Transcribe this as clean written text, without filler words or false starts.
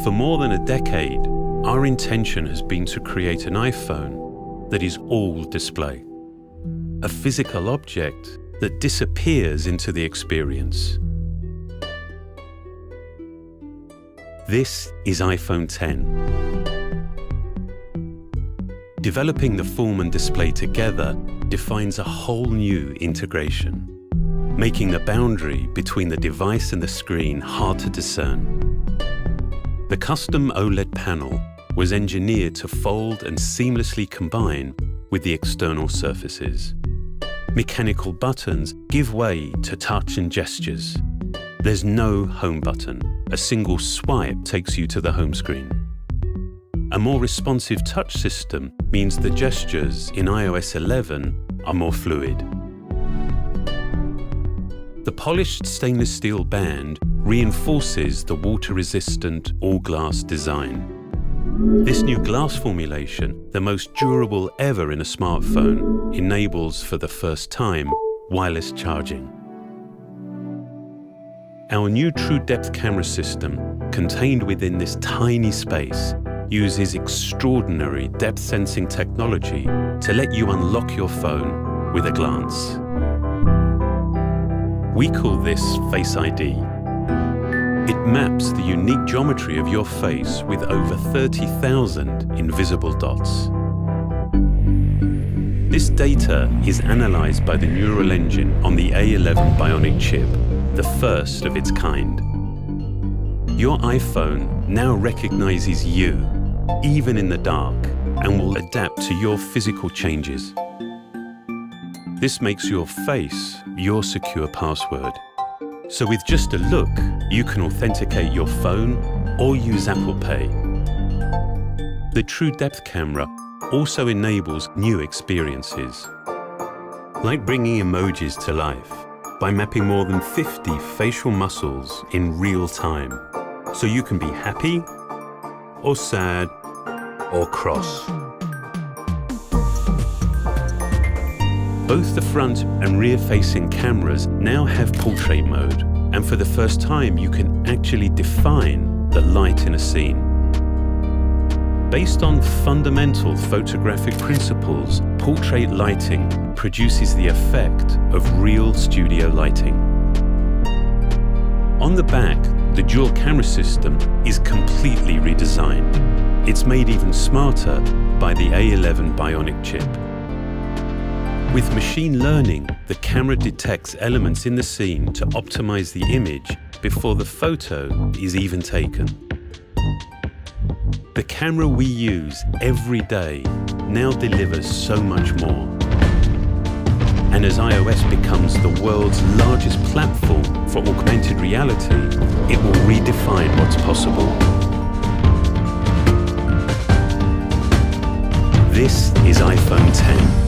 For more than a decade, our intention has been to create an iPhone that is all display. A physical object that disappears into the experience. This is iPhone X. Developing the form and display together defines a whole new integration, making the boundary between the device and the screen hard to discern. The custom OLED panel was engineered to fold and seamlessly combine with the external surfaces. Mechanical buttons give way to touch and gestures. There's no home button. A single swipe takes you to the home screen. A more responsive touch system means the gestures in iOS 11 are more fluid. The polished stainless steel band reinforces the water-resistant all-glass design. This new glass formulation, the most durable ever in a smartphone, enables for the first time wireless charging. Our new True Depth camera system, contained within this tiny space, uses extraordinary depth sensing technology to let you unlock your phone with a glance. We call this Face ID. It maps the unique geometry of your face with over 30,000 invisible dots. This data is analyzed by the neural engine on the A11 Bionic chip, the first of its kind. Your iPhone now recognizes you, even in the dark, and will adapt to your physical changes. This makes your face your secure password. So with just a look, you can authenticate your phone or use Apple Pay. The True Depth camera also enables new experiences, like bringing emojis to life by mapping more than 50 facial muscles in real time, so you can be happy or sad or cross. Both the front and rear-facing cameras now have portrait mode, and for the first time you can actually define the light in a scene. Based on fundamental photographic principles, portrait lighting produces the effect of real studio lighting. On the back, the dual camera system is completely redesigned. It's made even smarter by the A11 Bionic chip. With machine learning, the camera detects elements in the scene to optimize the image before the photo is even taken. The camera we use every day now delivers so much more. And as iOS becomes the world's largest platform for augmented reality, it will redefine what's possible. This is iPhone X.